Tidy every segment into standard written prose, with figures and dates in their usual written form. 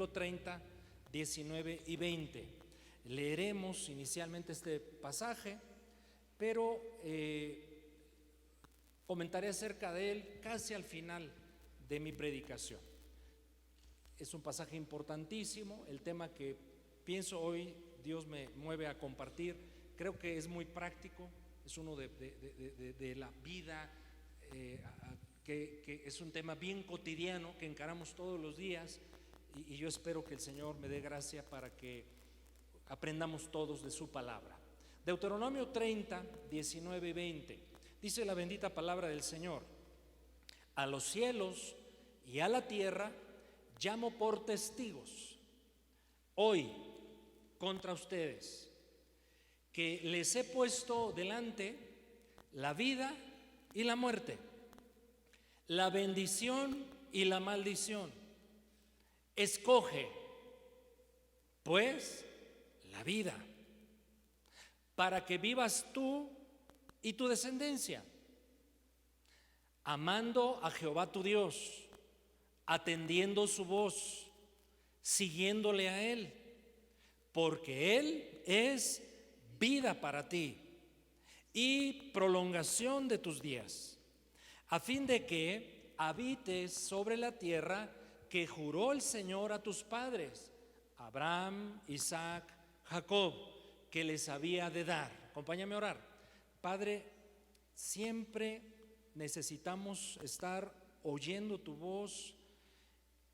capítulo 30, 19 y 20. Leeremos inicialmente este pasaje, pero comentaré acerca de él casi al final de mi predicación. Es un pasaje importantísimo, el tema que pienso hoy Dios me mueve a compartir. Creo que es muy práctico, es uno de la vida, que es un tema bien cotidiano que encaramos todos los días, y yo espero que el Señor me dé gracia para que aprendamos todos de su palabra. Deuteronomio 30, 19 y 20, dice la bendita palabra del Señor: a los cielos y a la tierra llamo por testigos hoy contra ustedes, que les he puesto delante la vida y la muerte, la bendición y la maldición. Escoge, pues, la vida, para que vivas tú y tu descendencia, amando a Jehová tu Dios, atendiendo su voz, siguiéndole a Él, porque Él es vida para ti y prolongación de tus días, a fin de que habites sobre la tierra que juró el Señor a tus padres, Abraham, Isaac, Jacob, que les había de dar. Acompáñame a orar. Padre, siempre necesitamos estar oyendo tu voz,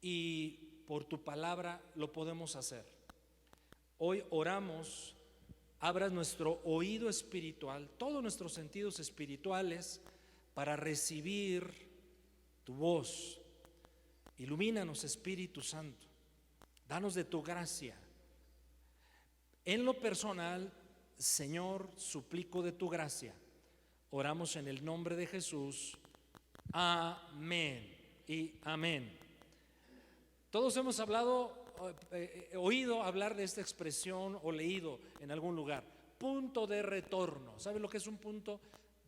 y por tu palabra lo podemos hacer. Hoy oramos, abras nuestro oído espiritual, todos nuestros sentidos espirituales, para recibir tu voz. Ilumínanos, Espíritu Santo, danos de tu gracia. En lo personal, Señor, suplico de tu gracia. Oramos en el nombre de Jesús. Amén y amén. Todos hemos oído hablar de esta expresión o leído en algún lugar: punto de retorno. ¿Sabe lo que es un punto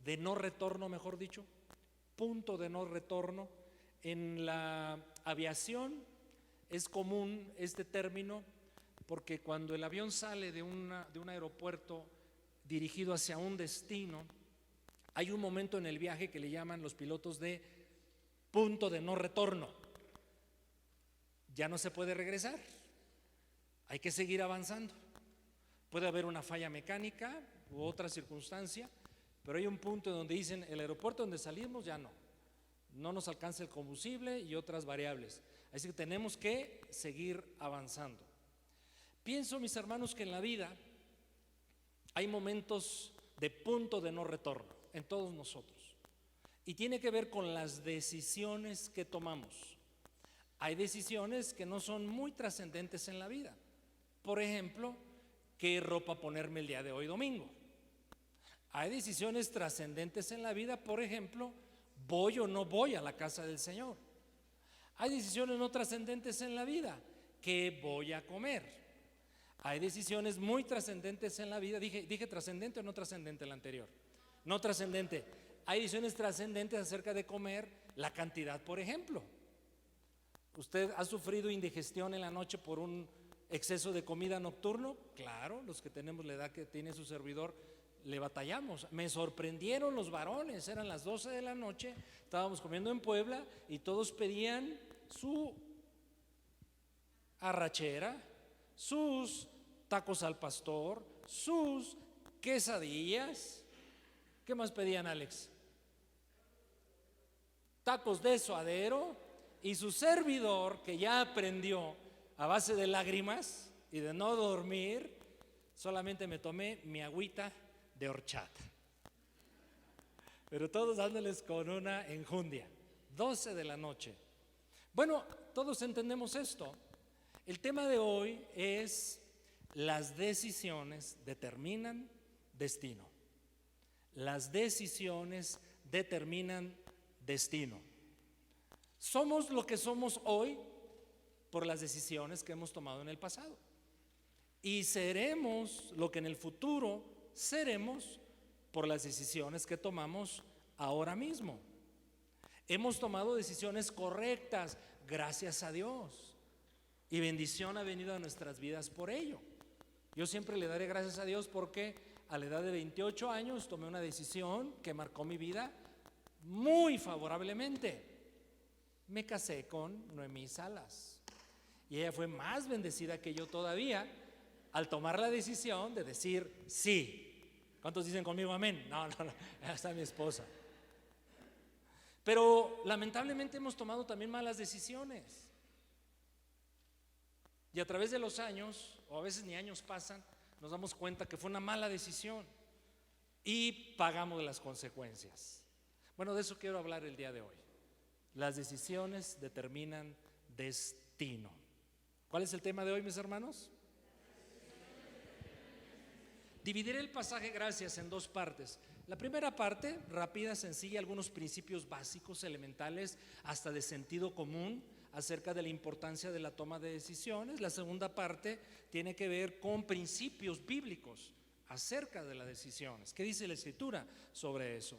de no retorno, mejor dicho? Punto de no retorno. En la aviación es común este término, porque cuando el avión sale de un aeropuerto dirigido hacia un destino, hay un momento en el viaje que le llaman los pilotos de punto de no retorno. Ya no se puede regresar, hay que seguir avanzando. Puede haber una falla mecánica u otra circunstancia, pero hay un punto donde dicen: el aeropuerto donde salimos ya no nos alcanza el combustible y otras variables, así que tenemos que seguir avanzando. Pienso, mis hermanos, que en la vida hay momentos de punto de no retorno en todos nosotros, y tiene que ver con las decisiones que tomamos. Hay decisiones que no son muy trascendentes en la vida. Por ejemplo, ¿qué ropa ponerme el día de hoy domingo? Hay decisiones trascendentes en la vida. Por ejemplo, ¿voy o no voy a la casa del Señor? Hay decisiones no trascendentes en la vida. ¿Qué voy a comer? Hay decisiones muy trascendentes en la vida. ¿Dije trascendente o no trascendente el anterior? No trascendente. Hay decisiones trascendentes acerca de comer, la cantidad, por ejemplo. ¿Usted ha sufrido indigestión en la noche por un exceso de comida nocturno? Claro, los que tenemos la edad que tiene su servidor le batallamos. Me sorprendieron los varones, eran las 12 de la noche, estábamos comiendo en Puebla y todos pedían su arrachera, sus tacos al pastor, sus quesadillas. ¿Qué más pedían, Alex? Tacos de suadero. Y su servidor, que ya aprendió a base de lágrimas y de no dormir, solamente me tomé mi agüita de horchata. Pero todos dándoles con una enjundia. 12 de la noche. Bueno, todos entendemos esto. El tema de hoy es: las decisiones determinan destino. Las decisiones determinan destino. Somos lo que somos hoy por las decisiones que hemos tomado en el pasado, y seremos lo que en el futuro seremos por las decisiones que tomamos ahora mismo. Hemos tomado decisiones correctas, gracias a Dios. y bendición ha venido a nuestras vidas por ello. Yo siempre le daré gracias a Dios porque a la edad de 28 años tomé una decisión que marcó mi vida muy favorablemente. Me casé con Noemí Salas y ella fue más bendecida que yo todavía al tomar la decisión de decir sí. ¿Cuántos dicen conmigo amén? No, ella está mi esposa. Pero lamentablemente hemos tomado también malas decisiones. Y a través de los años, o a veces ni años pasan, nos damos cuenta que fue una mala decisión y pagamos las consecuencias. Bueno, de eso quiero hablar el día de hoy. Las decisiones determinan destino. ¿Cuál es el tema de hoy, mis hermanos? Dividiré el pasaje, gracias, en dos partes. La primera parte, rápida, sencilla, algunos principios básicos, elementales, hasta de sentido común, acerca de la importancia de la toma de decisiones. La segunda parte tiene que ver con principios bíblicos acerca de las decisiones. ¿Qué dice la Escritura sobre eso?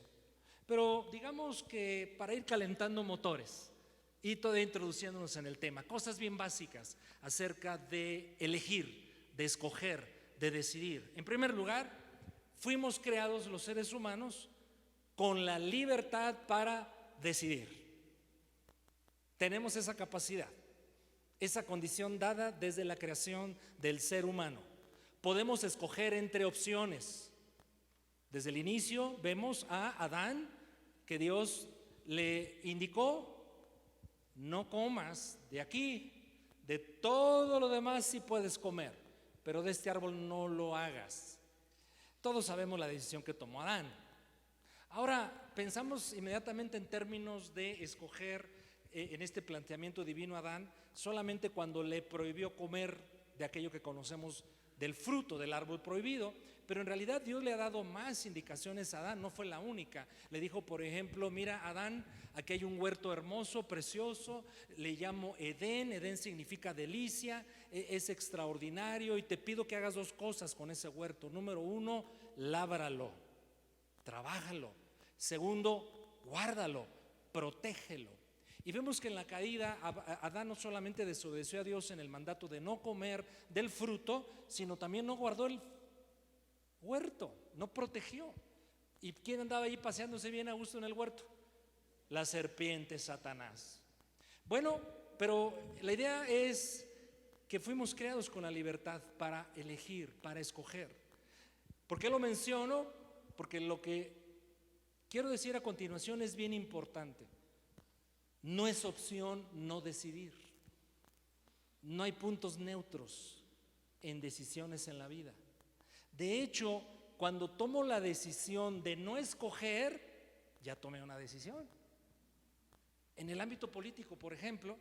Pero digamos que para ir calentando motores y todavía introduciéndonos en el tema, cosas bien básicas acerca de elegir, de escoger, de decidir. En primer lugar, fuimos creados los seres humanos con la libertad para decidir. Tenemos esa capacidad, esa condición dada desde la creación del ser humano. Podemos escoger entre opciones. Desde el inicio vemos a Adán que Dios le indicó: no comas de aquí, de todo lo demás sí puedes comer, pero de este árbol no lo hagas. Todos sabemos la decisión que tomó Adán. Ahora pensamos inmediatamente en términos de escoger en este planteamiento divino a Adán solamente cuando le prohibió comer de aquello que conocemos del fruto del árbol prohibido, pero en realidad Dios le ha dado más indicaciones a Adán, no fue la única. Le dijo, por ejemplo: mira, Adán, aquí hay un huerto hermoso, precioso, le llamo Edén. Edén significa delicia, es extraordinario, y te pido que hagas dos cosas con ese huerto. Número uno, lábralo, trabájalo. Segundo, guárdalo, protégelo. Y vemos que en la caída Adán no solamente desobedeció a Dios en el mandato de no comer del fruto, sino también no guardó el huerto, no protegió. ¿Y quién andaba ahí paseándose bien a gusto en el huerto? La serpiente, Satanás. Bueno, pero la idea es que fuimos creados con la libertad para elegir, para escoger. ¿Por qué lo menciono? Porque lo que quiero decir a continuación es bien importante. No es opción no decidir. No hay puntos neutros en decisiones en la vida. De hecho, cuando tomo la decisión de no escoger, ya tomé una decisión. En el ámbito político, por ejemplo,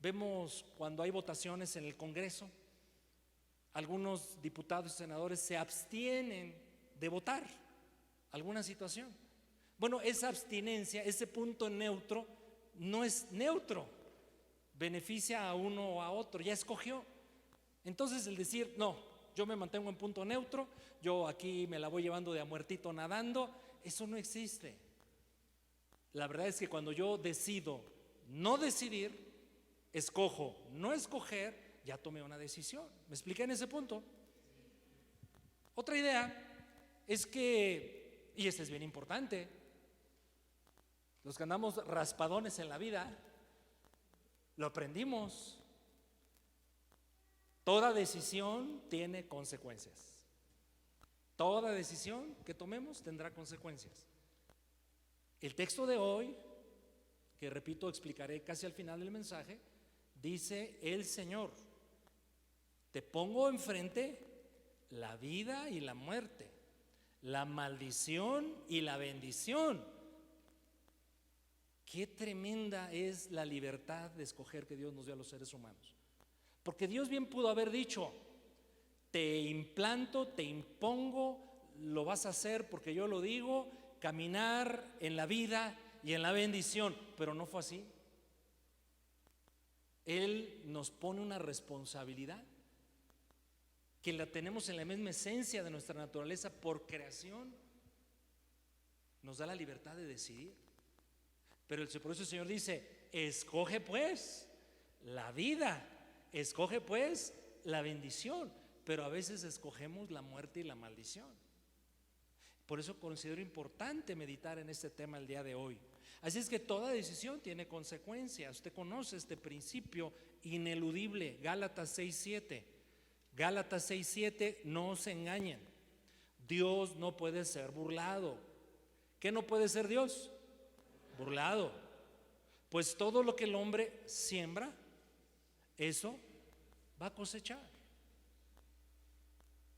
vemos cuando hay votaciones en el Congreso, algunos diputados y senadores se abstienen de votar alguna situación. Bueno, esa abstinencia, ese punto neutro, no es neutro, beneficia a uno o a otro, ya escogió. Entonces el decir, no, yo me mantengo en punto neutro, yo aquí me la voy llevando de a muertito nadando, eso no existe. La verdad es que cuando yo decido no decidir, escojo no escoger, ya tomé una decisión. ¿Me expliqué en ese punto? Otra idea es que, y este es bien importante, los que andamos raspadones en la vida, lo aprendimos. Toda decisión tiene consecuencias. Toda decisión que tomemos tendrá consecuencias. El texto de hoy, que repito, explicaré casi al final del mensaje, dice el Señor: te pongo enfrente la vida y la muerte, la maldición y la bendición. Qué tremenda es la libertad de escoger que Dios nos dio a los seres humanos. Porque Dios bien pudo haber dicho: te implanto, te impongo, lo vas a hacer porque yo lo digo, caminar en la vida y en la bendición. Pero no fue así. Él nos pone una responsabilidad que la tenemos en la misma esencia de nuestra naturaleza por creación. Nos da la libertad de decidir. Pero por eso el Señor dice: escoge pues la vida escoge pues la bendición, pero a veces escogemos la muerte y la maldición. Por eso considero importante meditar en este tema el día de hoy. Así es que toda decisión tiene consecuencias. Usted conoce este principio ineludible, Gálatas 6:7. Gálatas 6:7, no se engañen. Dios no puede ser burlado. ¿Qué no puede ser Dios? Burlado. Pues todo lo que el hombre siembra, eso va a cosechar.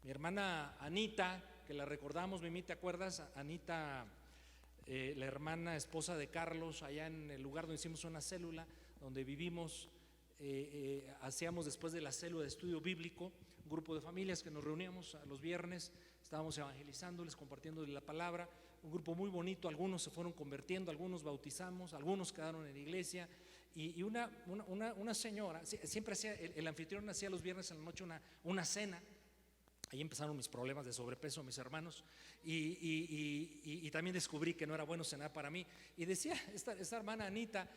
Mi hermana Anita, que la recordamos, Mimi, ¿te acuerdas? Anita, la hermana esposa de Carlos, allá en el lugar donde hicimos una célula, donde vivimos, hacíamos después de la célula de estudio bíblico, un grupo de familias que nos reuníamos a los viernes, estábamos evangelizándoles, compartiéndoles la palabra, un grupo muy bonito, algunos se fueron convirtiendo, algunos bautizamos, algunos quedaron en la iglesia, y una señora, siempre hacía, el anfitrión hacía los viernes en la noche una cena. Ahí empezaron mis problemas de sobrepeso, mis hermanos, y también descubrí que no era bueno cenar para mí. Y decía esta hermana Anita,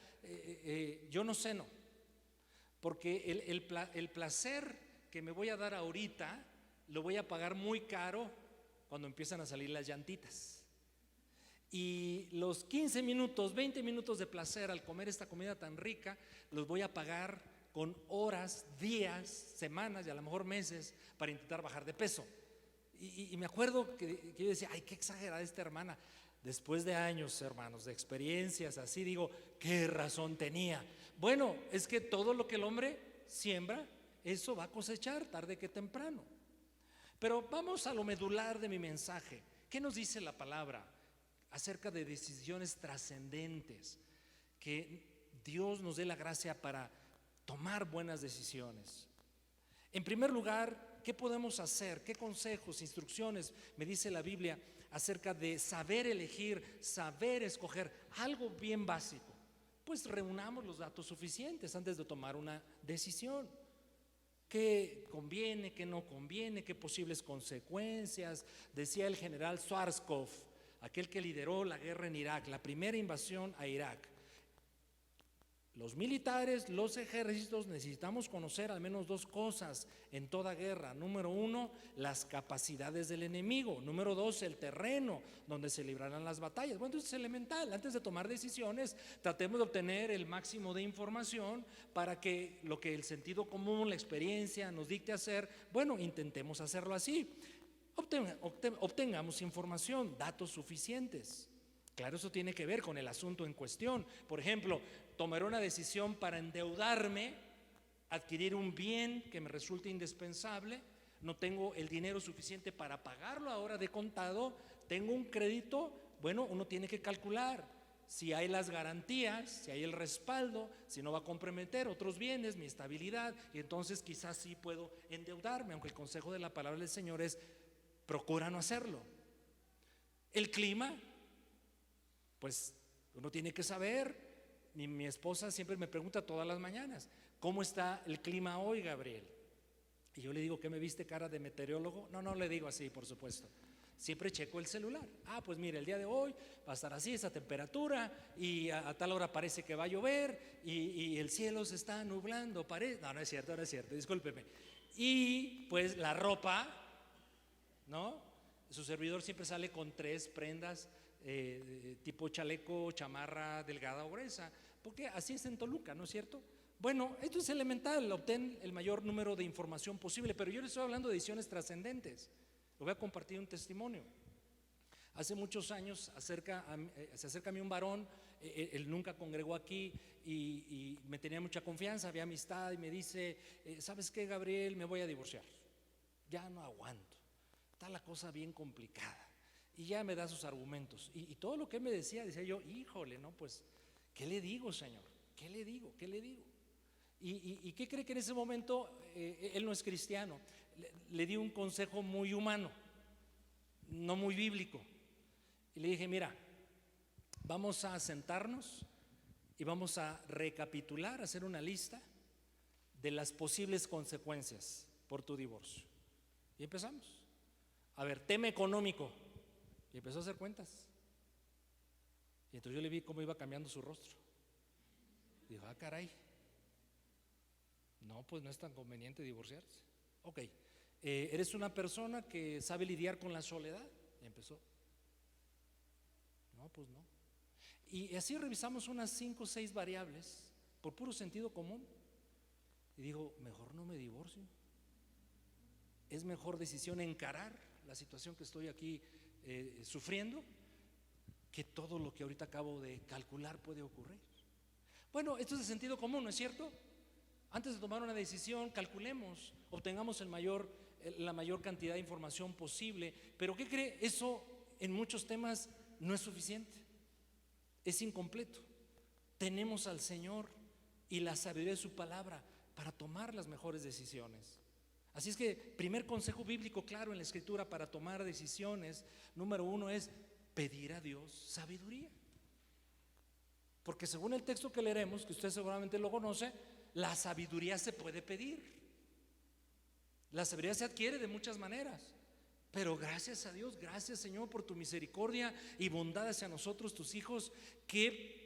yo no ceno, porque el placer que me voy a dar ahorita lo voy a pagar muy caro cuando empiezan a salir las llantitas. Y los 15 minutos, 20 minutos de placer al comer esta comida tan rica, los voy a pagar con horas, días, semanas y a lo mejor meses para intentar bajar de peso. Y me acuerdo que yo decía, ay, qué exagerada esta hermana. Después de años, hermanos, de experiencias así, digo, qué razón tenía. Bueno, es que todo lo que el hombre siembra, eso va a cosechar tarde que temprano. Pero vamos a lo medular de mi mensaje. ¿Qué nos dice la palabra acerca de decisiones trascendentes? Que Dios nos dé la gracia para tomar buenas decisiones. En primer lugar, ¿qué podemos hacer? ¿Qué consejos, instrucciones me dice la Biblia acerca de saber elegir, saber escoger? Algo bien básico. Pues reunamos los datos suficientes antes de tomar una decisión. ¿Qué conviene, qué no conviene, qué posibles consecuencias? Decía el general Schwarzkopf, aquel que lideró la guerra en Irak, la primera invasión a Irak. Los militares, los ejércitos necesitamos conocer al menos dos cosas en toda guerra. Número uno, las capacidades del enemigo. Número dos, el terreno donde se librarán las batallas. Bueno, entonces es elemental. Antes de tomar decisiones, tratemos de obtener el máximo de información para que lo que el sentido común, la experiencia nos dicte hacer, bueno, intentemos hacerlo así. Obtengamos información, datos suficientes. Claro, eso tiene que ver con el asunto en cuestión. Por ejemplo, tomaré una decisión para endeudarme, adquirir un bien que me resulte indispensable, no tengo el dinero suficiente para pagarlo ahora de contado, tengo un crédito, bueno, uno tiene que calcular si hay las garantías, si hay el respaldo, si no va a comprometer otros bienes, mi estabilidad, y entonces quizás sí puedo endeudarme, aunque el consejo de la palabra del Señor es, procura no hacerlo. El clima, pues uno tiene que saber. Mi esposa siempre me pregunta todas las mañanas, ¿cómo está el clima hoy, Gabriel? Y yo le digo, ¿qué me viste cara de meteorólogo? No le digo así, por supuesto. Siempre checo el celular. Pues mire, el día de hoy va a estar así, esa temperatura, y a tal hora parece que va a llover, y el cielo se está nublando, no es cierto, discúlpeme. Y pues la ropa, ¿no? Su servidor siempre sale con 3 prendas, tipo chaleco, chamarra delgada o gruesa, porque así es en Toluca, ¿no es cierto? Bueno, esto es elemental, obtén el mayor número de información posible, pero yo les estoy hablando de decisiones trascendentes. Le voy a compartir un testimonio. Hace muchos años se acerca a mí un varón, él nunca congregó aquí y me tenía mucha confianza, había amistad, y me dice, ¿sabes qué, Gabriel? Me voy a divorciar, ya no aguanto, está la cosa bien complicada. Y ya me da sus argumentos. Y todo lo que él me decía yo, híjole, no, pues, ¿qué le digo, Señor? ¿Qué le digo? ¿Y qué cree que en ese momento él no es cristiano? Le di un consejo muy humano, no muy bíblico. Y le dije, mira, vamos a sentarnos y vamos a recapitular, hacer una lista de las posibles consecuencias por tu divorcio. Y empezamos. A ver, tema económico. Y empezó a hacer cuentas. Y entonces yo le vi cómo iba cambiando su rostro. Dijo, caray, No, pues no es tan conveniente divorciarse. Ok, eres una persona que sabe lidiar con la soledad. Ya empezó. No, pues no. Y así revisamos unas 5 o 6 variables por puro sentido común. Y digo, mejor no me divorcio. Es mejor decisión encarar la situación que estoy aquí sufriendo, que todo lo que ahorita acabo de calcular puede ocurrir. Bueno, esto es de sentido común, ¿no es cierto? Antes de tomar una decisión, calculemos, obtengamos la mayor cantidad de información posible. Pero ¿qué cree? Eso en muchos temas no es suficiente, es incompleto. Tenemos al Señor y la sabiduría de su palabra para tomar las mejores decisiones. Así es que primer consejo bíblico claro en la Escritura para tomar decisiones, número 1 es pedir a Dios sabiduría. Porque según el texto que leeremos, que usted seguramente lo conoce, la sabiduría se puede pedir. La sabiduría se adquiere de muchas maneras. Pero gracias a Dios, gracias Señor por tu misericordia y bondad hacia nosotros, tus hijos, que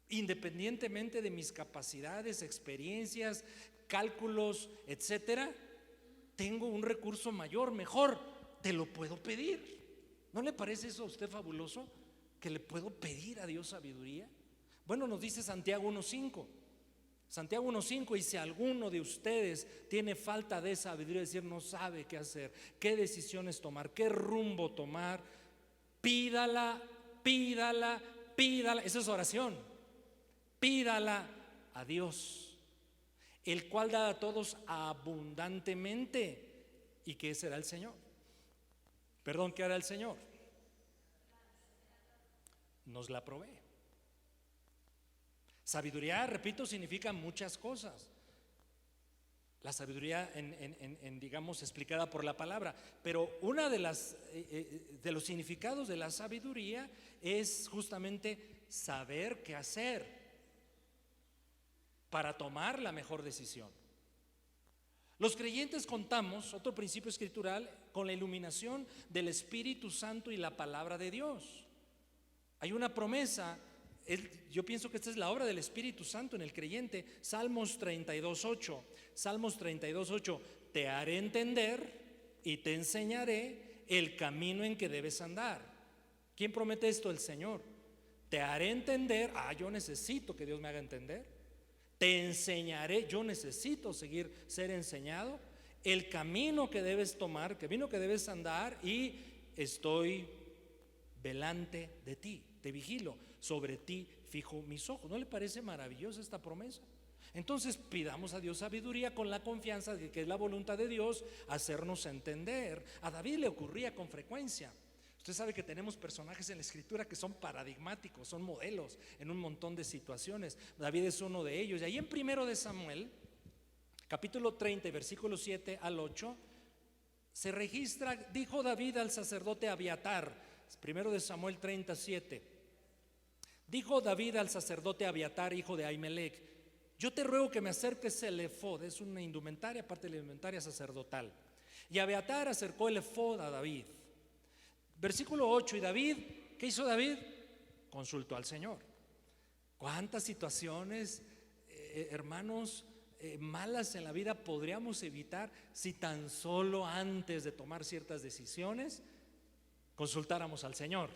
independientemente de mis capacidades, experiencias, cálculos, etcétera, tengo un recurso mayor, mejor, te lo puedo pedir. ¿No le parece eso a usted fabuloso? Que le puedo pedir a Dios sabiduría. Bueno, nos dice Santiago 1:5. Santiago 1:5, y si alguno de ustedes tiene falta de sabiduría, es decir, no sabe qué hacer, qué decisiones tomar, qué rumbo tomar, pídala, pídala, pídala. Esa es oración. Pídala a Dios, el cual da a todos abundantemente. ¿Y qué será el Señor? Perdón, ¿qué hará el Señor? Nos la provee. Sabiduría, repito, significa muchas cosas. La sabiduría digamos explicada por la palabra, pero una de de los significados de la sabiduría es justamente saber qué hacer para tomar la mejor decisión. Los creyentes contamos, otro principio escritural, con la iluminación del Espíritu Santo y la palabra de Dios. Hay una promesa. Yo pienso que esta es la obra del Espíritu Santo en el creyente. Salmos 32:8. Salmos 32:8. Te haré entender y te enseñaré el camino en que debes andar. ¿Quién promete esto? El Señor. Te haré entender. Yo necesito que Dios me haga entender. Te enseñaré. Yo necesito ser enseñado. El camino que debes tomar, el camino que debes andar, y estoy delante de ti, te vigilo, sobre ti fijo mis ojos. ¿No le parece maravillosa esta promesa? Entonces pidamos a Dios sabiduría con la confianza de que es la voluntad de Dios hacernos entender. A David le ocurría con frecuencia. Usted sabe que tenemos personajes en la Escritura que son paradigmáticos, son modelos en un montón de situaciones. David es uno de ellos. Y ahí en 1 de Samuel, capítulo 30, versículos 7 al 8, se registra: dijo David al sacerdote Abiatar. 1 de Samuel 37. Dijo David al sacerdote Abiatar, hijo de Ahimelech: yo te ruego que me acerques el efod. Es una indumentaria, parte de la indumentaria sacerdotal. Y Abiatar acercó el efod a David. Versículo 8. Y David, ¿qué hizo David? Consultó al Señor. ¿Cuántas situaciones, hermanos, malas en la vida podríamos evitar si tan solo antes de tomar ciertas decisiones consultáramos al Señor?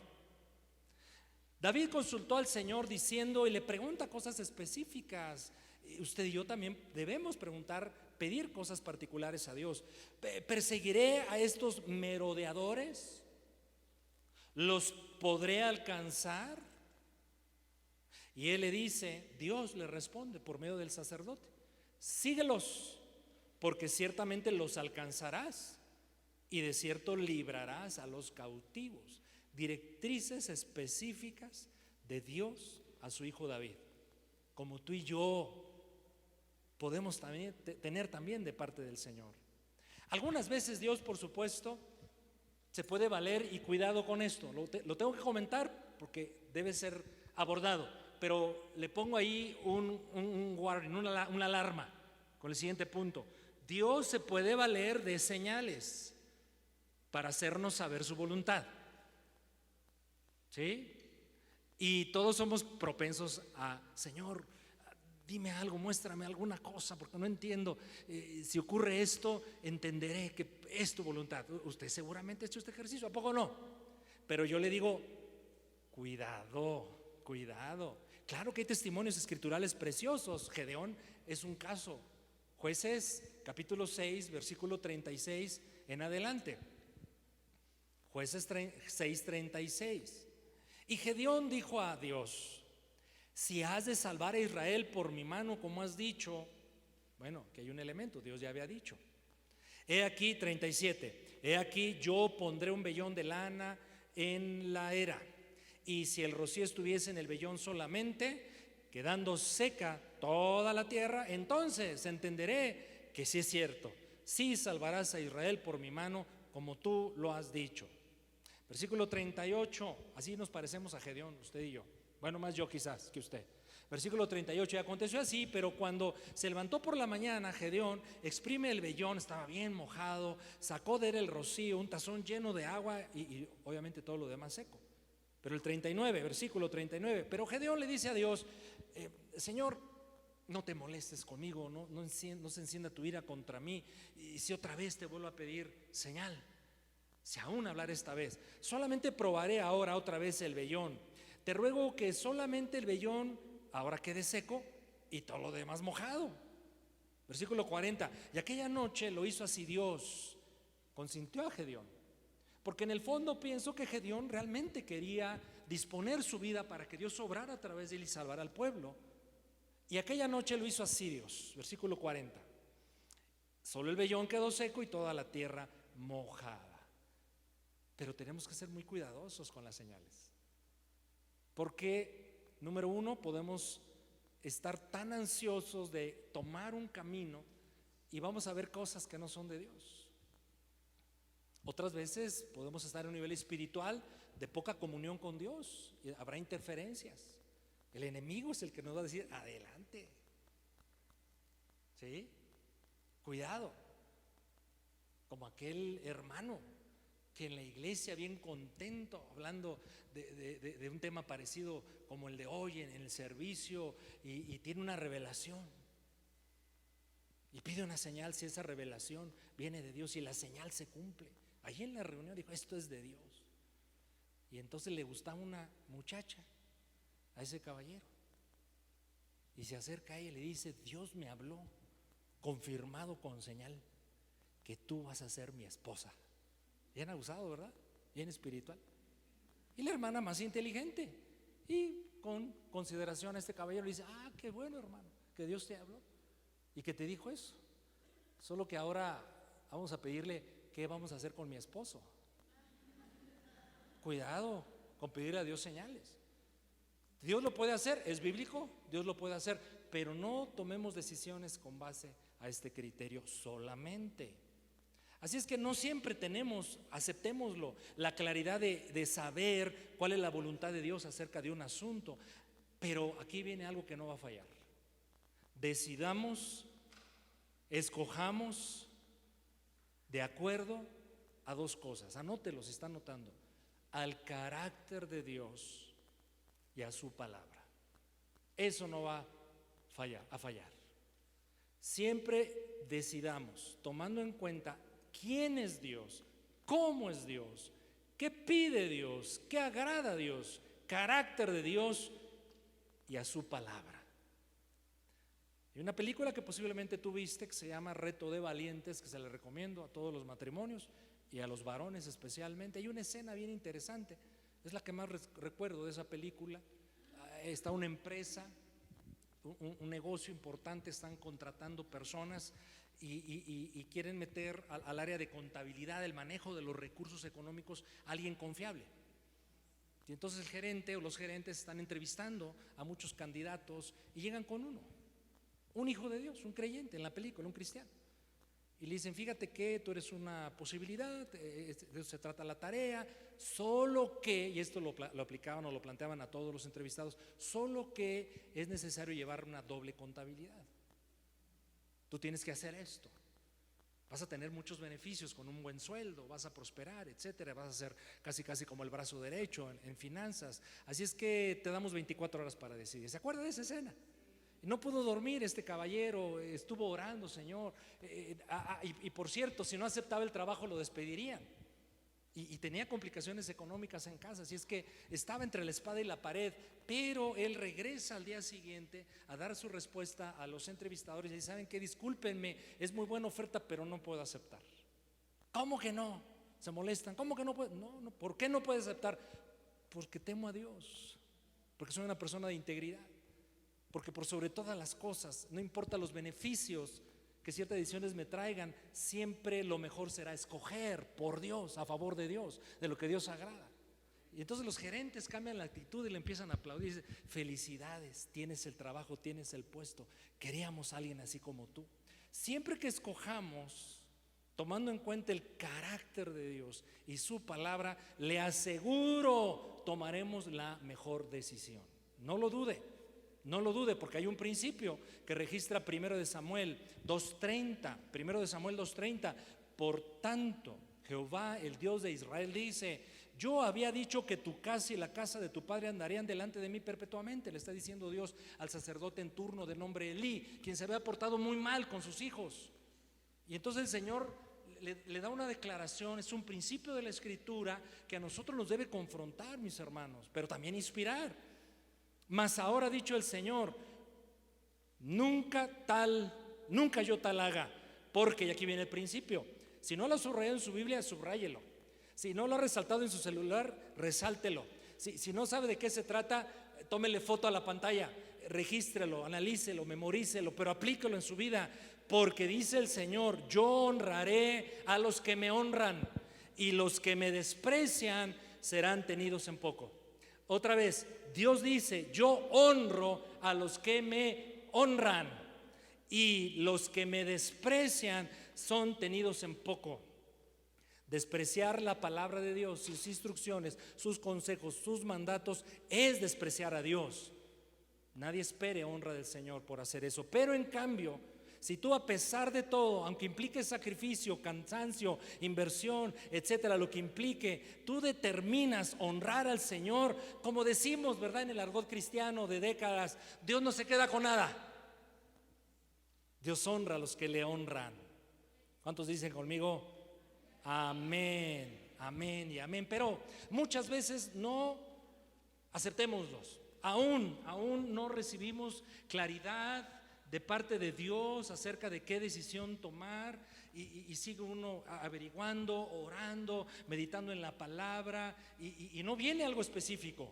David consultó al Señor diciendo, y le pregunta cosas específicas. Usted y yo también debemos pedir cosas particulares a Dios. ¿Perseguiré a estos merodeadores? ¿Los podré alcanzar? Y él le dice, Dios le responde por medio del sacerdote: síguelos, porque ciertamente los alcanzarás, y de cierto librarás a los cautivos. Directrices específicas de Dios a su hijo David, como tú y yo podemos tener también de parte del Señor. Algunas veces Dios, por supuesto, se puede valer, y cuidado con esto, lo tengo que comentar porque debe ser abordado, pero le pongo ahí un warning, una alarma con el siguiente punto. Dios se puede valer de señales para hacernos saber su voluntad, ¿sí? Y todos somos propensos a: Señor, dime algo, muéstrame alguna cosa, porque no entiendo. Si ocurre esto, entenderé que es tu voluntad. Usted seguramente ha hecho este ejercicio, ¿a poco no? Pero yo le digo, cuidado, cuidado. Claro que hay testimonios escriturales preciosos. Gedeón es un caso. Jueces capítulo 6 versículo 36 en adelante. Jueces 6:36. Y Gedeón dijo a Dios: si has de salvar a Israel por mi mano, como has dicho. Bueno, que hay un elemento, Dios ya había dicho. He aquí, 37, he aquí yo pondré un vellón de lana en la era, y si el rocío estuviese en el vellón solamente, quedando seca toda la tierra, entonces entenderé que sí es cierto, sí salvarás a Israel por mi mano, como tú lo has dicho. Versículo 38, así nos parecemos a Gedeón, usted y yo. Bueno, más yo quizás que usted. Versículo 38, y aconteció así, pero cuando se levantó por la mañana, Gedeón exprime el vellón, estaba bien mojado, sacó de él el rocío, un tazón lleno de agua y obviamente todo lo demás seco. Pero el 39, versículo 39, pero Gedeón le dice a Dios: Señor, no te molestes conmigo, no se encienda tu ira contra mí, y si otra vez te vuelvo a pedir señal, si aún hablar esta vez, solamente probaré ahora otra vez el vellón. Te ruego que solamente el vellón ahora quede seco y todo lo demás mojado. Versículo 40, y aquella noche lo hizo así Dios, consintió a Gedeón, porque en el fondo pienso que Gedeón realmente quería disponer su vida para que Dios obrara a través de él y salvara al pueblo. Y aquella noche lo hizo así Dios. Versículo 40, solo el vellón quedó seco y toda la tierra mojada. Pero tenemos que ser muy cuidadosos con las señales, porque número uno, podemos estar tan ansiosos de tomar un camino y vamos a ver cosas que no son de Dios. Otras veces podemos estar en un nivel espiritual de poca comunión con Dios y habrá interferencias. El enemigo es el que nos va a decir: adelante, ¿sí? Cuidado, como aquel hermano que en la iglesia, bien contento, hablando de un tema parecido como el de hoy en el servicio, y tiene una revelación y pide una señal. Si esa revelación viene de Dios y la señal se cumple, ahí en la reunión dijo: esto es de Dios. Y entonces le gustaba una muchacha a ese caballero y se acerca a ella y le dice: Dios me habló, confirmado con señal, que tú vas a ser mi esposa. Bien abusado, ¿verdad? Bien espiritual. Y la hermana, más inteligente y con consideración a este caballero, le dice: qué bueno, hermano, que Dios te habló y que te dijo eso. Solo que ahora vamos a pedirle qué vamos a hacer con mi esposo. Cuidado con pedir a Dios señales. Dios lo puede hacer, es bíblico, Dios lo puede hacer, pero no tomemos decisiones con base a este criterio solamente. Así es que no siempre tenemos, aceptémoslo, la claridad de saber cuál es la voluntad de Dios acerca de un asunto. Pero aquí viene algo que no va a fallar. Decidamos, escojamos de acuerdo a dos cosas. Anótelo si está anotando: al carácter de Dios y a su palabra. Eso no va a fallar. Siempre decidamos tomando en cuenta quién es Dios, cómo es Dios, qué pide Dios, qué agrada a Dios, carácter de Dios y a su palabra. Hay una película que posiblemente tú viste que se llama Reto de Valientes, que se le recomiendo a todos los matrimonios y a los varones especialmente. Hay una escena bien interesante, es la que más recuerdo de esa película. Está una empresa, un negocio importante, están contratando personas y quieren meter al área de contabilidad, el manejo de los recursos económicos, a alguien confiable. Y entonces el gerente o los gerentes están entrevistando a muchos candidatos y llegan con un hijo de Dios, un creyente en la película, un cristiano. Y le dicen: fíjate que tú eres una posibilidad, de eso se trata la tarea, solo que, y esto lo aplicaban o lo planteaban a todos los entrevistados, solo que es necesario llevar una doble contabilidad. Tú tienes que hacer esto, vas a tener muchos beneficios con un buen sueldo, vas a prosperar, etcétera, vas a ser casi como el brazo derecho en finanzas. Así es que te damos 24 horas para decidir. ¿Se acuerda de esa escena? No pudo dormir este caballero, estuvo orando, Señor. Y por cierto, si no aceptaba el trabajo lo despedirían. Y tenía complicaciones económicas en casa, así es que estaba entre la espada y la pared. Pero él regresa al día siguiente a dar su respuesta a los entrevistadores y dice: ¿saben qué? Discúlpenme, es muy buena oferta, pero no puedo aceptar. ¿Cómo que no? Se molestan. ¿Cómo que no puede? No, ¿por qué no puede aceptar? Porque temo a Dios, porque soy una persona de integridad, porque por sobre todas las cosas, no importa los beneficios que ciertas decisiones me traigan, siempre lo mejor será escoger por Dios, a favor de Dios, de lo que Dios agrada. Y entonces los gerentes cambian la actitud y le empiezan a aplaudir y dicen: felicidades, tienes el trabajo, tienes el puesto, queríamos a alguien así como tú. Siempre que escojamos tomando en cuenta el carácter de Dios y su palabra, le aseguro tomaremos la mejor decisión. No lo dude. No lo dude, porque hay un principio que registra 1 de Samuel 2:30. 1 de Samuel 2:30. Por tanto, Jehová, el Dios de Israel, dice: yo había dicho que tu casa y la casa de tu padre andarían delante de mí perpetuamente. Le está diciendo Dios al sacerdote en turno de nombre Elí, quien se había portado muy mal con sus hijos. Y entonces el Señor le da una declaración. Es un principio de la Escritura que a nosotros nos debe confrontar, mis hermanos, pero también inspirar. Mas ahora ha dicho el Señor: nunca yo tal haga. Porque, y aquí viene el principio, si no lo ha subrayado en su Biblia, subráyelo. Si no lo ha resaltado en su celular, resáltelo. Si no sabe de qué se trata, tómele foto a la pantalla, regístrelo, analícelo, memorícelo, pero aplíquelo en su vida. Porque dice el Señor: yo honraré a los que me honran, y los que me desprecian serán tenidos en poco. Otra vez, Dios dice: yo honro a los que me honran, y los que me desprecian son tenidos en poco. Despreciar la palabra de Dios, sus instrucciones, sus consejos, sus mandatos, es despreciar a Dios. Nadie espere honra del Señor por hacer eso. Pero en cambio, si tú, a pesar de todo, aunque implique sacrificio, cansancio, inversión, etcétera, lo que implique, tú determinas honrar al Señor, como decimos, ¿verdad?, en el argot cristiano de décadas, Dios no se queda con nada. Dios honra a los que le honran. ¿Cuántos dicen conmigo? Amén, amén y amén. Pero muchas veces no aceptémoslos. Aún no recibimos claridad de parte de Dios acerca de qué decisión tomar, y sigue uno averiguando, orando, meditando en la palabra, y no viene algo específico.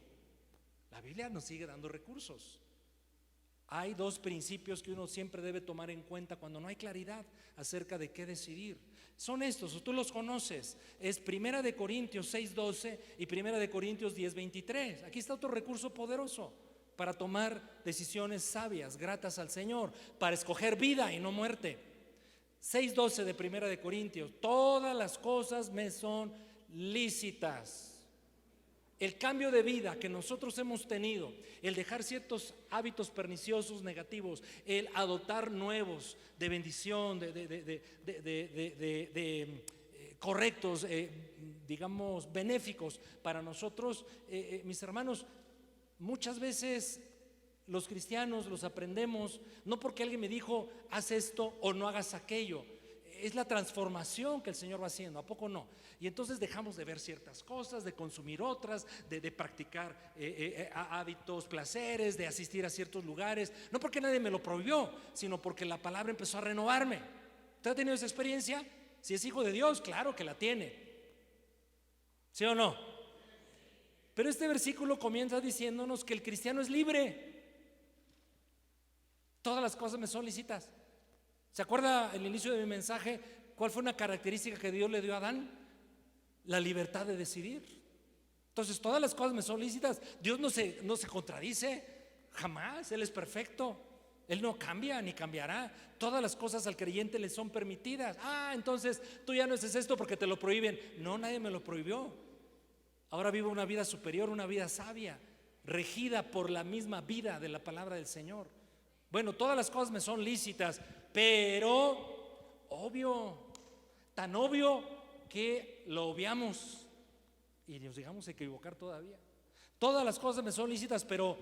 La Biblia nos sigue dando recursos. Hay dos principios que uno siempre debe tomar en cuenta cuando no hay claridad acerca de qué decidir. Son estos, o tú los conoces. Es 1 de Corintios 6:12 y 1 de Corintios 10:23. Aquí está otro recurso poderoso para tomar decisiones sabias, gratas al Señor, para escoger vida y no muerte. 6:12 de 1 de Corintios: todas las cosas me son lícitas. El cambio de vida que nosotros hemos tenido, el dejar ciertos hábitos perniciosos, negativos, el adoptar nuevos de bendición, correctos, digamos, benéficos para nosotros, mis hermanos, muchas veces los cristianos los aprendemos no porque alguien me dijo: haz esto o no hagas aquello. Es la transformación que el Señor va haciendo, ¿a poco no? Y entonces dejamos de ver ciertas cosas, de consumir otras, de practicar hábitos, placeres, de asistir a ciertos lugares, no porque nadie me lo prohibió, sino porque la palabra empezó a renovarme. ¿Usted ha tenido esa experiencia? Si es hijo de Dios, claro que la tiene. ¿Sí o no? Pero este versículo comienza diciéndonos que el cristiano es libre. Todas las cosas me son lícitas. ¿Se acuerda el inicio de mi mensaje? ¿Cuál fue una característica que Dios le dio a Adán? La libertad de decidir. Entonces, todas las cosas me son lícitas. Dios no se contradice jamás. Él es perfecto. Él no cambia ni cambiará. Todas las cosas al creyente le son permitidas. Entonces tú ya no haces esto porque te lo prohíben. No, nadie me lo prohibió. Ahora vivo una vida superior, una vida sabia, regida por la misma vida de la palabra del Señor. Bueno, todas las cosas me son lícitas, pero obvio, tan obvio que lo obviamos y nos llegamos a equivocar todavía. Todas las cosas me son lícitas, pero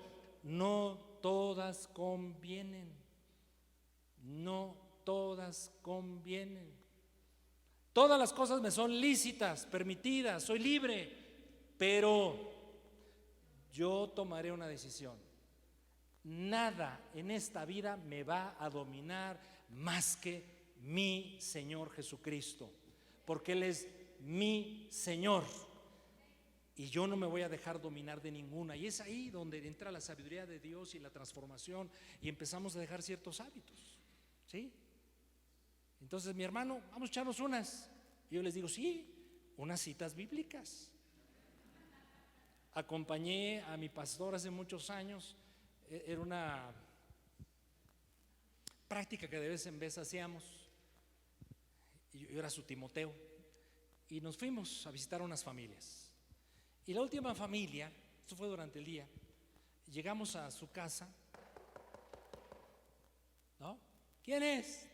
no todas convienen. No todas convienen. Todas las cosas me son lícitas, permitidas, soy libre, pero yo tomaré una decisión. Nada en esta vida me va a dominar más que mi Señor Jesucristo, porque Él es mi Señor y yo no me voy a dejar dominar de ninguna. Y es ahí donde entra la sabiduría de Dios y la transformación, y empezamos a dejar ciertos hábitos, ¿sí? Entonces, mi hermano, vamos a echarnos unas. Y yo les digo, sí, unas citas bíblicas. Acompañé a mi pastor hace muchos años. Era una práctica que de vez en vez hacíamos. Y yo era su Timoteo. Y nos fuimos a visitar unas familias. Y la última familia, esto fue durante el día, llegamos a su casa, ¿no? ¿Quién es?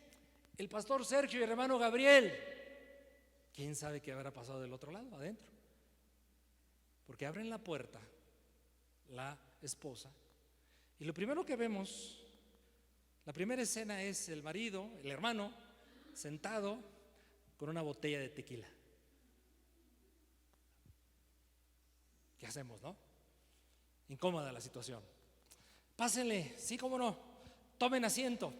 El pastor Sergio y el hermano Gabriel. ¿Quién sabe qué habrá pasado del otro lado, adentro? Porque abren la puerta la esposa y lo primero que vemos, la primera escena es el marido, el hermano, sentado con una botella de tequila. ¿Qué hacemos, no? Incómoda la situación. Pásenle, sí, cómo no, tomen asiento.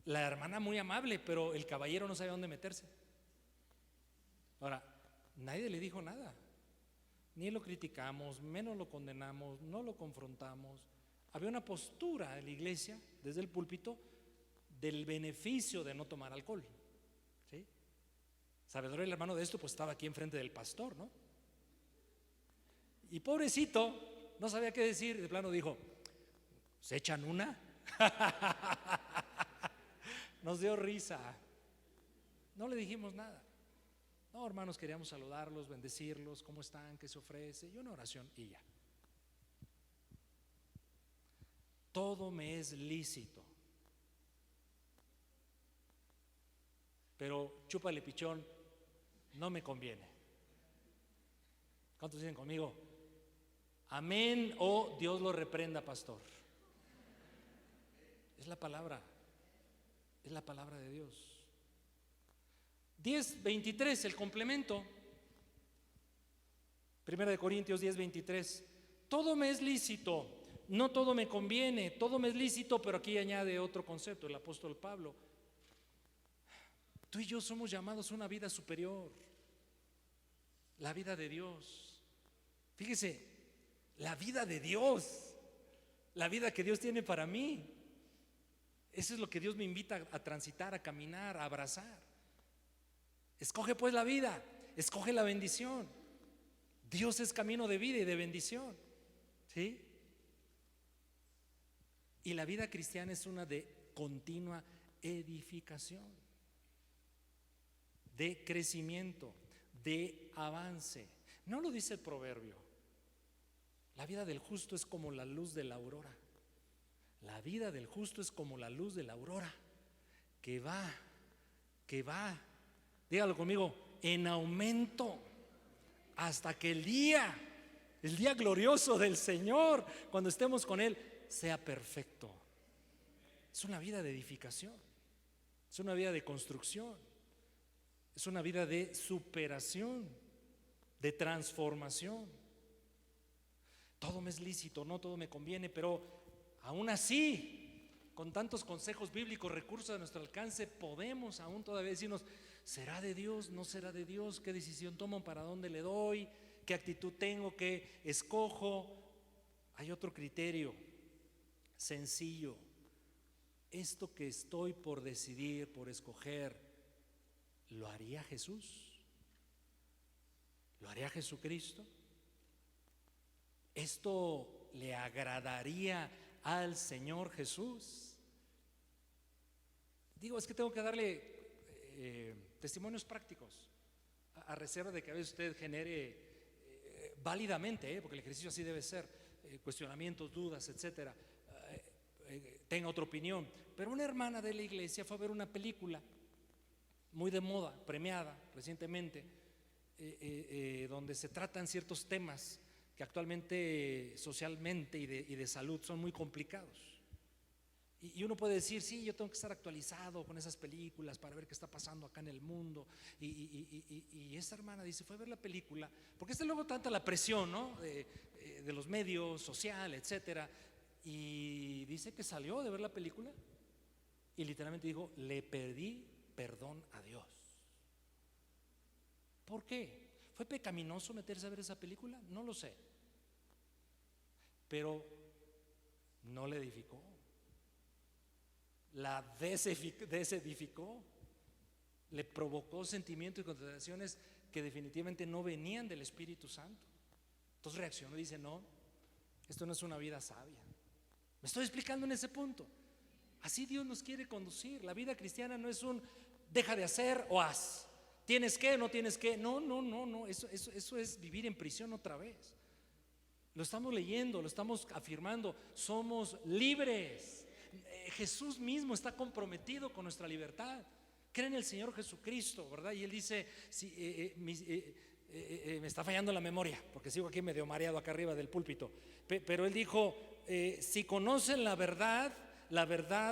La hermana muy amable, pero el caballero no sabía dónde meterse. Ahora, nadie le dijo nada, ni lo criticamos, menos lo condenamos, no lo confrontamos. Había una postura en la iglesia, desde el púlpito, del beneficio de no tomar alcohol, ¿sí? Sabedor el hermano de esto, pues estaba aquí enfrente del pastor, ¿no? Y pobrecito, no sabía qué decir, de plano dijo, ¿se echan una? Nos dio risa. No le dijimos nada. No, hermanos, queríamos saludarlos, bendecirlos, ¿cómo están? ¿Qué se ofrece? Y una oración y ya. Todo me es lícito, pero chúpale pichón, no me conviene. ¿Cuántos dicen conmigo? Amén, o Dios lo reprenda, pastor. Es la palabra de Dios. 10:23, el complemento. 1 Corintios 10:23. Todo me es lícito, no todo me conviene, todo me es lícito, pero aquí añade otro concepto el apóstol Pablo. Tú y yo somos llamados a una vida superior, la vida de Dios. Fíjese, la vida de Dios, la vida que Dios tiene para mí. Eso es lo que Dios me invita a transitar, a caminar, a abrazar. Escoge pues la vida, escoge la bendición. Dios es camino de vida y de bendición, ¿sí? Y la vida cristiana es una de continua edificación, de crecimiento, de avance. No lo dice el proverbio. La vida del justo es como la luz de la aurora. La vida del justo es como la luz de la aurora, que va, dígalo conmigo, en aumento hasta que el día glorioso del Señor, cuando estemos con Él, sea perfecto. Es una vida de edificación, es una vida de construcción, es una vida de superación, de transformación. Todo me es lícito, no todo me conviene, pero aún así, con tantos consejos bíblicos, recursos a nuestro alcance, podemos aún todavía decirnos, ¿será de Dios? ¿No será de Dios? ¿Qué decisión tomo? ¿Para dónde le doy? ¿Qué actitud tengo? ¿Qué escojo? Hay otro criterio sencillo. Esto que estoy por decidir, por escoger, ¿lo haría Jesús? ¿Lo haría Jesucristo? ¿Esto le agradaría al Señor Jesús? Digo, es que tengo que darle testimonios prácticos, a reserva de que a veces usted genere válidamente, porque el ejercicio así debe ser, cuestionamientos, dudas, etcétera, tenga otra opinión. Pero una hermana de la iglesia fue a ver una película muy de moda, premiada recientemente, donde se tratan ciertos temas que actualmente socialmente y de salud son muy complicados. Y uno puede decir, sí, yo tengo que estar actualizado con esas películas para ver qué está pasando acá en el mundo. Y esa hermana dice, fue a ver la película, porque luego tanta la presión, ¿no? De los medios, social, etcétera. Y dice que salió de ver la película y literalmente dijo, le pedí perdón a Dios. ¿Por qué? ¿Fue pecaminoso meterse a ver esa película? No lo sé. Pero no le edificó. La desedificó, le provocó sentimientos y consideraciones que definitivamente no venían del Espíritu Santo. Entonces reaccionó y dice, no, esto no es una vida sabia. Me estoy explicando en ese punto. Así Dios nos quiere conducir. La vida cristiana no es un deja de hacer o haz. ¿Tienes que o no tienes que? No. Eso es vivir en prisión otra vez. Lo estamos leyendo, lo estamos afirmando. Somos libres. Jesús mismo está comprometido con nuestra libertad. Cree en el Señor Jesucristo, ¿verdad? Y Él dice, me está fallando la memoria, porque sigo aquí medio mareado acá arriba del púlpito. Pero Él dijo, si conocen la verdad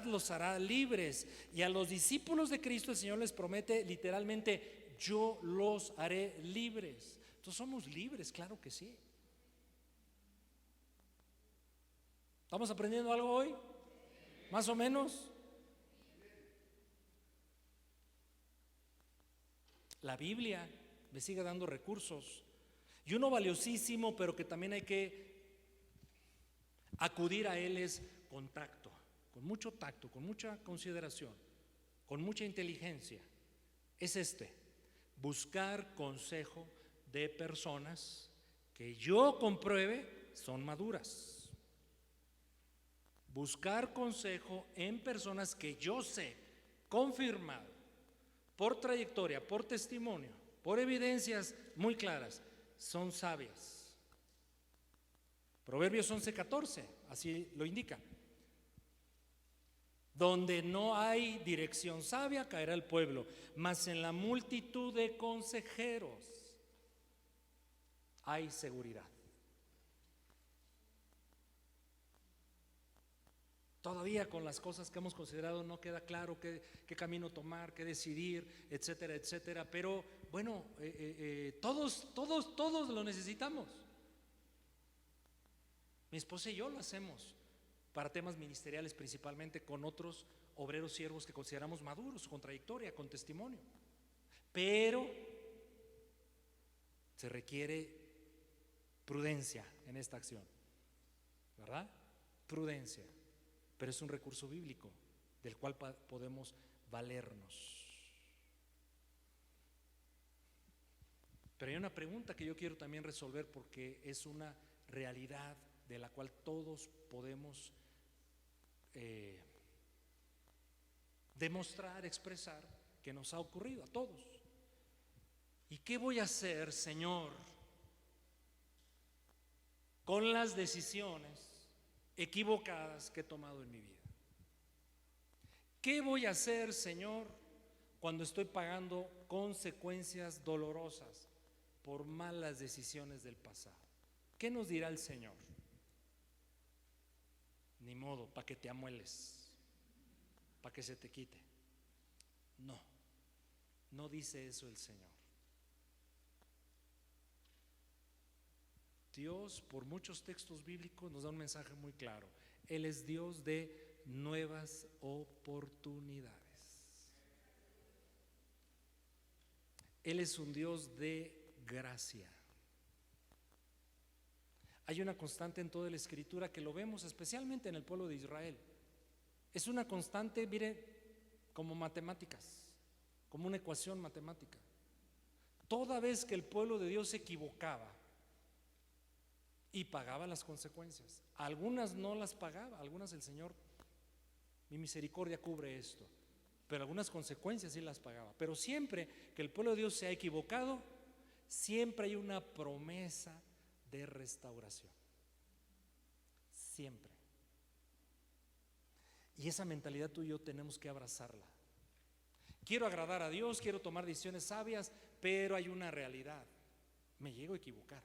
los hará libres. Y a los discípulos de Cristo el Señor les promete literalmente, yo los haré libres. Entonces somos libres, claro que sí. ¿Estamos aprendiendo algo hoy? ¿Más o menos? La Biblia me sigue dando recursos y uno valiosísimo, pero que también hay que acudir a él, es con tacto, con mucho tacto, con mucha consideración, con mucha inteligencia. Es buscar consejo de personas que yo compruebe son maduras. Buscar consejo en personas que yo sé, confirmado, por trayectoria, por testimonio, por evidencias muy claras, son sabias. Proverbios 11:14, así lo indica. Donde no hay dirección sabia, caerá el pueblo, mas en la multitud de consejeros hay seguridad. Todavía con las cosas que hemos considerado no queda claro qué camino tomar, qué decidir, etcétera, etcétera. Pero bueno, todos lo necesitamos. Mi esposa y yo lo hacemos para temas ministeriales, principalmente con otros obreros siervos que consideramos maduros, con trayectoria, con testimonio. Pero se requiere prudencia en esta acción, ¿verdad? Prudencia. Pero es un recurso bíblico del cual podemos valernos. Pero hay una pregunta que yo quiero también resolver, porque es una realidad de la cual todos podemos demostrar, expresar, que nos ha ocurrido a todos. ¿Y qué voy a hacer, Señor, con las decisiones equivocadas que he tomado en mi vida? ¿Qué voy a hacer, Señor, cuando estoy pagando consecuencias dolorosas por malas decisiones del pasado? ¿Qué nos dirá el Señor? Ni modo, para que te amueles, para que se te quite. No dice eso el Señor. Dios, por muchos textos bíblicos, nos da un mensaje muy claro. Él es Dios de nuevas oportunidades. Él es un Dios de gracia. Hay una constante en toda la Escritura que lo vemos especialmente en el pueblo de Israel. Es una constante, mire, como matemáticas, como una ecuación matemática. Toda vez que el pueblo de Dios se equivocaba y pagaba las consecuencias, algunas no las pagaba, algunas el Señor, mi misericordia cubre esto, pero algunas consecuencias sí las pagaba. Pero siempre que el pueblo de Dios se ha equivocado, siempre hay una promesa de restauración. Siempre. Y esa mentalidad tú y yo tenemos que abrazarla. Quiero agradar a Dios, quiero tomar decisiones sabias, pero hay una realidad: me llego a equivocar.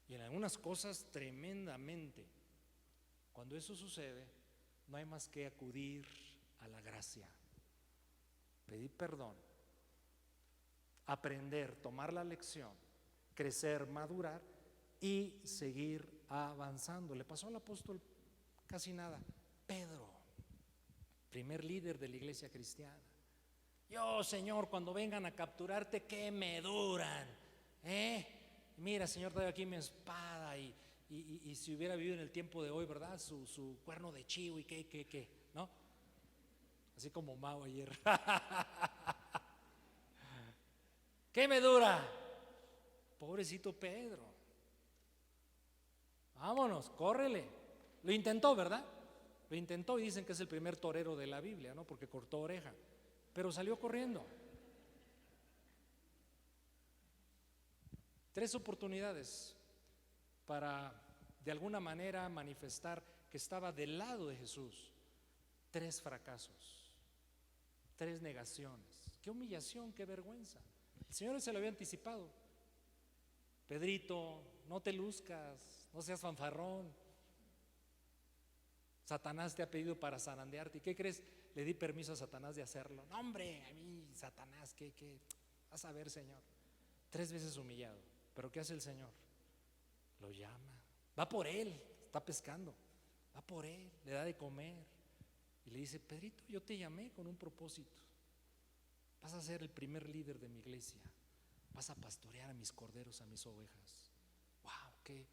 y en algunas cosas tremendamente. Cuando eso sucede, no hay más que acudir a la gracia, pedir perdón, aprender, tomar la lección, crecer, madurar y seguir avanzando. Le pasó al apóstol casi nada. Pedro, primer líder de la iglesia cristiana. Yo, Señor, cuando vengan a capturarte, que me duran, mira, Señor, traigo aquí mi espada y si hubiera vivido en el tiempo de hoy, ¿verdad? Su cuerno de chivo y qué, ¿no? Así como Mau ayer. ¿Qué me dura? Pobrecito Pedro. Vámonos, córrele. Lo intentó, ¿verdad? Lo intentó y dicen que es el primer torero de la Biblia, ¿no? Porque cortó oreja, pero salió corriendo. 3 oportunidades para de alguna manera manifestar que estaba del lado de Jesús. 3 fracasos, 3 negaciones. Qué humillación, qué vergüenza. El Señor se lo había anticipado. Pedrito, no te luzcas, no seas fanfarrón. Satanás te ha pedido para zarandearte. ¿Y qué crees? Le di permiso a Satanás de hacerlo. No, hombre, a mí, Satanás, ¿qué? Vas a ver, Señor. 3 veces humillado. ¿Pero qué hace el Señor? Lo llama. Va por él, está pescando. Va por él, le da de comer. Y le dice, Pedrito, yo te llamé con un propósito. Vas a ser el primer líder de mi iglesia. Vas a pastorear a mis corderos, a mis ovejas. Wow, ¿qué?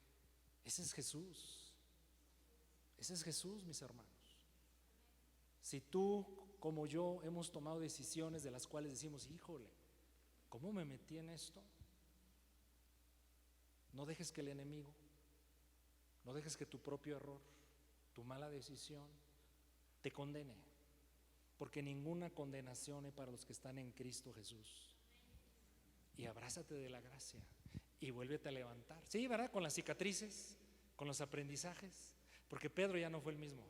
Ese es Jesús. Ese es Jesús, mis hermanos. Si tú, como yo, hemos tomado decisiones de las cuales decimos, híjole, ¿cómo me metí en esto? No dejes que el enemigo, no dejes que tu propio error, tu mala decisión, te condene, porque ninguna condenación hay para los que están en Cristo Jesús. Y abrázate de la gracia y vuélvete a levantar. Sí, ¿verdad? Con las cicatrices, con los aprendizajes, porque Pedro ya no fue el mismo.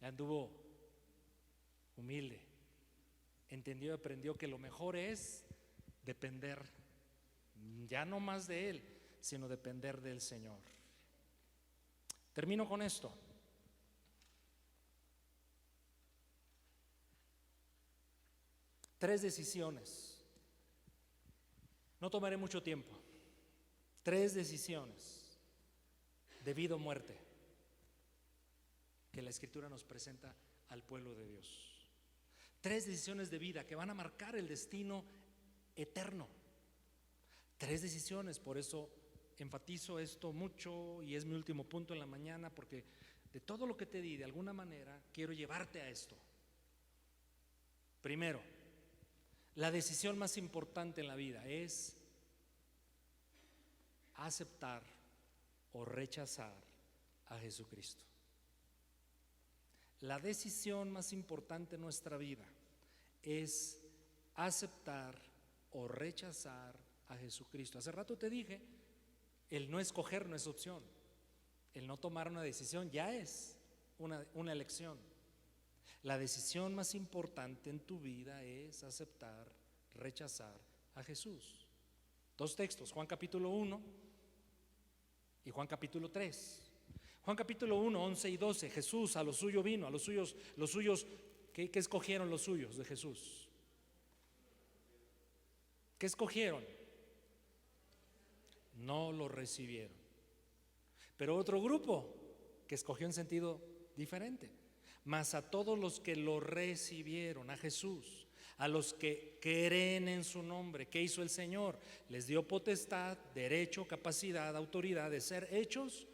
Ya anduvo humilde, entendió y aprendió que lo mejor es depender ya no más de él, sino depender del Señor. Termino con esto. Tres decisiones. No tomaré mucho tiempo. 3 decisiones de vida o muerte que la Escritura nos presenta al pueblo de Dios. 3 decisiones de vida que van a marcar el destino eterno. 3 decisiones, por eso enfatizo esto mucho y es mi último punto en la mañana, porque de todo lo que te di, de alguna manera, quiero llevarte a esto. Primero, la decisión más importante en la vida es aceptar o rechazar a Jesucristo. La decisión más importante en nuestra vida es aceptar o rechazar a Jesucristo. Hace rato te dije, el no escoger no es opción. El no tomar una decisión ya es una elección. La decisión más importante en tu vida es aceptar, rechazar a Jesús. 2 textos, Juan capítulo 1 y Juan capítulo 3. Juan capítulo 1, 11 y 12. Jesús a los suyos vino, a los suyos, ¿qué escogieron los suyos de Jesús? ¿Qué escogieron? No lo recibieron. Pero otro grupo que escogió en sentido diferente. Mas a todos los que lo recibieron, a Jesús, a los que creen en su nombre, ¿qué hizo el Señor? Les dio potestad, derecho, capacidad, autoridad de ser hechos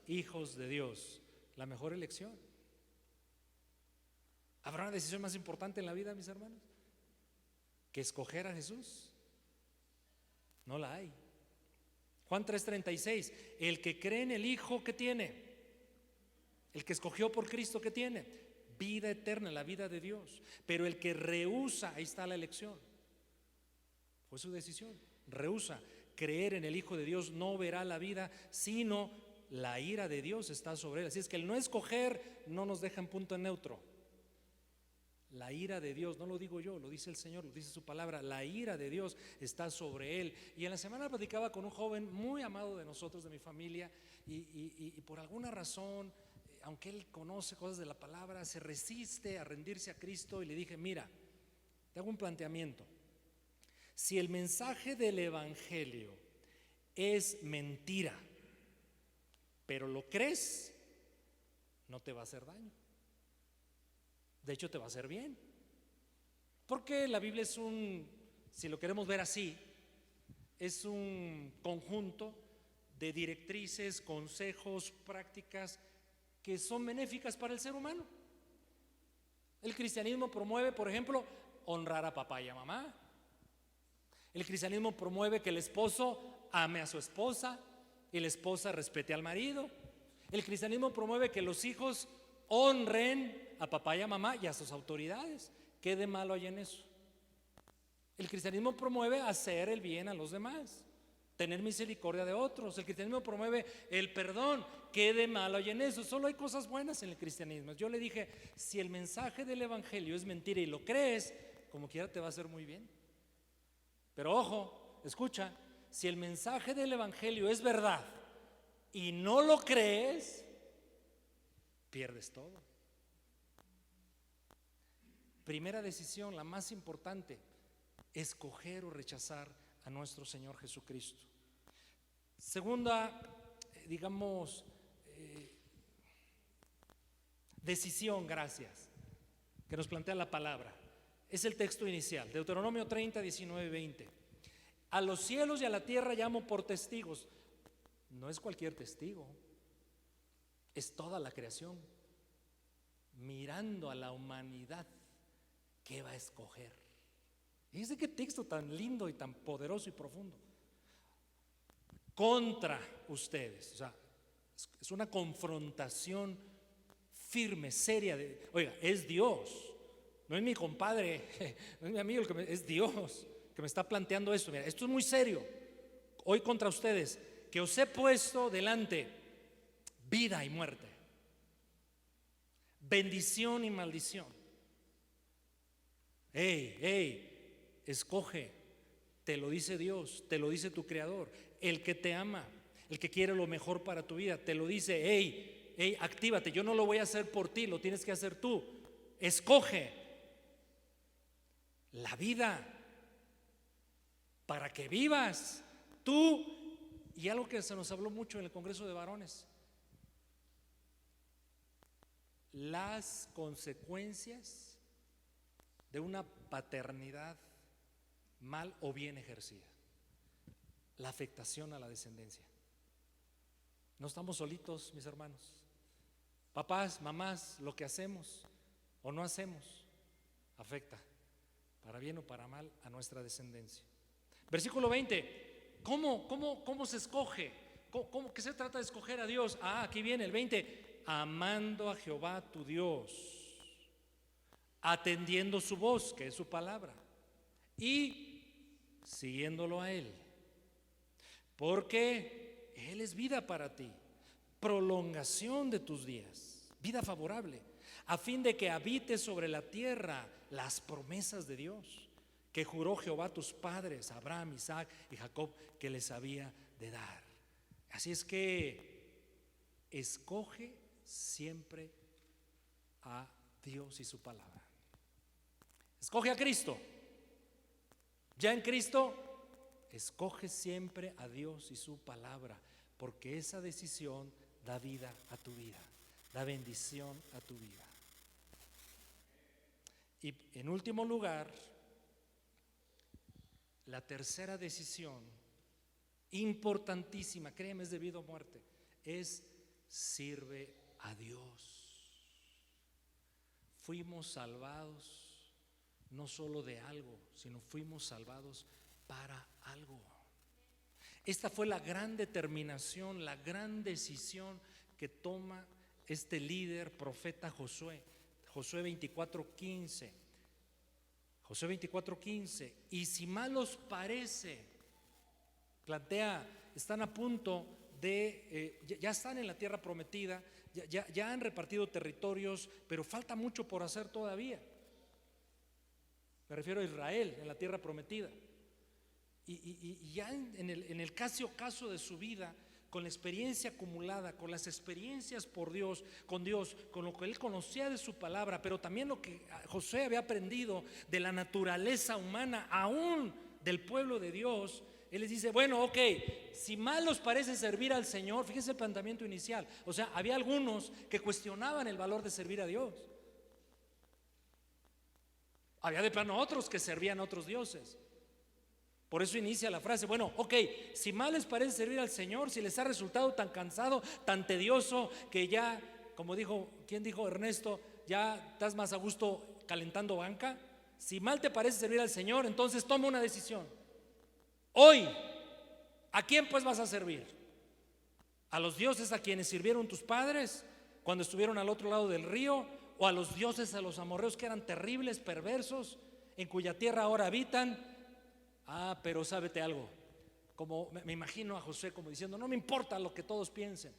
hijos de Dios. La mejor elección. ¿Habrá una decisión más importante en la vida, mis hermanos, que escoger a Jesús? No la hay. Juan 3:36, el que cree en el Hijo, ¿qué tiene? El que escogió por Cristo, ¿qué tiene? Vida eterna, la vida de Dios. Pero el que rehúsa, ahí está la elección. Fue su decisión. Rehúsa creer en el Hijo de Dios, no verá la vida, sino la ira de Dios está sobre él. Así es que el no escoger no nos deja en punto neutro. la ira de Dios, no lo digo yo, lo dice el Señor, lo dice su palabra, la ira de Dios está sobre él. Y en la semana platicaba con un joven muy amado de nosotros, de mi familia, y por alguna razón, aunque él conoce cosas de la palabra, se resiste a rendirse a Cristo. Y le dije: mira, te hago un planteamiento. Si el mensaje del evangelio es mentira, pero lo crees, no te va a hacer daño. De hecho, te va a hacer bien. Porque la Biblia es si lo queremos ver así, es un conjunto de directrices, consejos, prácticas que son benéficas para el ser humano. El cristianismo promueve, por ejemplo, honrar a papá y a mamá. El cristianismo promueve que el esposo ame a su esposa y la esposa respete al marido. El cristianismo promueve que los hijos honren a papá y a mamá y a sus autoridades. ¿Qué de malo hay en eso? El cristianismo promueve hacer el bien a los demás, tener misericordia de otros. El cristianismo promueve el perdón. ¿Qué de malo hay en eso? Solo hay cosas buenas en el cristianismo. Yo le dije: si el mensaje del evangelio es mentira y lo crees, como quiera te va a hacer muy bien. Pero ojo, escucha, si el mensaje del evangelio es verdad y no lo crees, pierdes todo. Primera decisión, la más importante: escoger o rechazar a nuestro Señor Jesucristo. Segunda, digamos, decisión, gracias, que nos plantea la palabra, es el texto inicial, Deuteronomio 30, 19, 20. A los cielos y a la tierra llamo por testigos. No es cualquier testigo, es toda la creación mirando a la humanidad que va a escoger. Fíjense qué texto tan lindo y tan poderoso y profundo. Contra ustedes, o sea, es una confrontación firme, seria. Oiga, es Dios, no es mi compadre, no es mi amigo, es Dios que me está planteando esto. Mira, esto es muy serio. Hoy contra ustedes, que os he puesto delante vida y muerte, bendición y maldición. Escoge. Te lo dice Dios, te lo dice tu Creador, el que te ama, el que quiere lo mejor para tu vida. Te lo dice: actívate. Yo no lo voy a hacer por ti, lo tienes que hacer tú. Escoge la vida para que vivas tú. Y algo que se nos habló mucho en el Congreso de Varones: las consecuencias de una paternidad mal o bien ejercida, la afectación a la descendencia. No estamos solitos, mis hermanos. Papás, mamás, lo que hacemos o no hacemos afecta, para bien o para mal, a nuestra descendencia. Versículo 20. ¿Cómo se escoge? ¿Qué se trata de escoger a Dios? Aquí viene el 20. Amando a Jehová tu Dios, atendiendo su voz, que es su palabra, y siguiéndolo a Él, porque Él es vida para ti, prolongación de tus días, vida favorable, a fin de que habites sobre la tierra las promesas de Dios, que juró Jehová a tus padres, Abraham, Isaac y Jacob, que les había de dar. Así es que escoge siempre a Dios y su palabra. Escoge a Cristo. Ya en Cristo, escoge siempre a Dios y su palabra, porque esa decisión da vida a tu vida, da bendición a tu vida. Y en último lugar, la tercera decisión, importantísima, créeme, es de vida o muerte, es: sirve a Dios. Fuimos salvados no solo de algo, sino fuimos salvados para algo. Esta fue la gran determinación, la gran decisión que toma este líder, profeta Josué. Josué 24:15. Josué 24:15. Y si mal os parece, plantea, están a punto de, ya están en la tierra prometida, ya han repartido territorios, pero falta mucho por hacer todavía. Me refiero a Israel, en la tierra prometida. Y ya en el caso de su vida, con la experiencia acumulada, con las experiencias con Dios, con lo que él conocía de su palabra, pero también lo que Josué había aprendido de la naturaleza humana, aún del pueblo de Dios, él les dice, bueno, ok, si mal os parece servir al Señor, fíjense el planteamiento inicial, o sea, había algunos que cuestionaban el valor de servir a Dios. Había de plano otros que servían a otros dioses. Por eso inicia la frase, bueno, ok, si mal les parece servir al Señor, si les ha resultado tan cansado, tan tedioso, que ya, como dijo, ¿quién dijo? Ernesto, ya estás más a gusto calentando banca. Si mal te parece servir al Señor, entonces toma una decisión. Hoy, ¿a quién pues vas a servir? ¿A los dioses a quienes sirvieron tus padres cuando estuvieron al otro lado del río? ¿O a los dioses, a los amorreos que eran terribles, perversos, en cuya tierra ahora habitan? Pero sábete algo, como me imagino a Josué como diciendo, no me importa lo que todos piensen,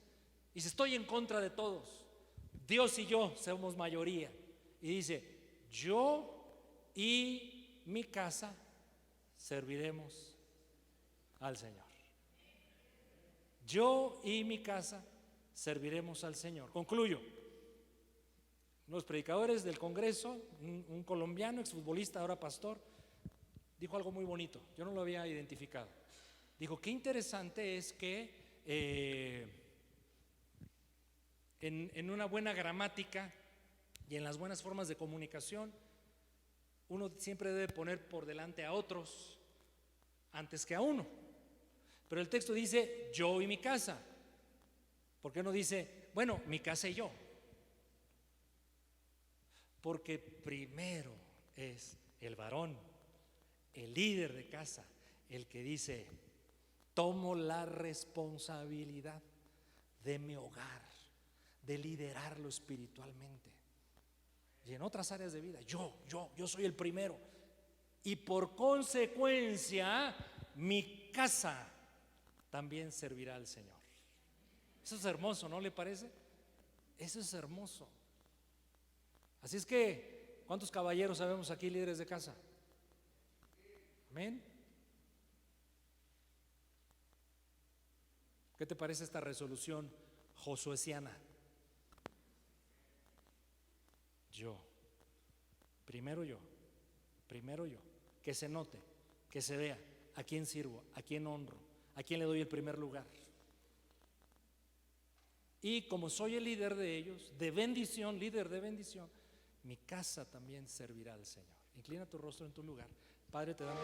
y si estoy en contra de todos, Dios y yo somos mayoría. Y dice, yo y mi casa serviremos al Señor. Yo y mi casa serviremos al Señor. Concluyo. Los predicadores del Congreso, un colombiano, exfutbolista, ahora pastor, dijo algo muy bonito, yo no lo había identificado. Dijo, qué interesante es que en una buena gramática y en las buenas formas de comunicación, uno siempre debe poner por delante a otros antes que a uno. Pero el texto dice, yo y mi casa. ¿Por qué no dice, bueno, mi casa y yo? Porque primero es el varón, el líder de casa, el que dice, tomo la responsabilidad de mi hogar, de liderarlo espiritualmente. Y en otras áreas de vida, yo soy el primero. Y por consecuencia, mi casa también servirá al Señor. Eso es hermoso, ¿no le parece? Eso es hermoso. Así es que, ¿cuántos caballeros sabemos aquí, líderes de casa? Amén. ¿Qué te parece esta resolución josueciana? Primero yo, que se note, que se vea a quién sirvo, a quién honro, a quién le doy el primer lugar. Y como soy el líder de ellos, de bendición, líder de bendición, mi casa también servirá al Señor. Inclina tu rostro en tu lugar. Padre, te damos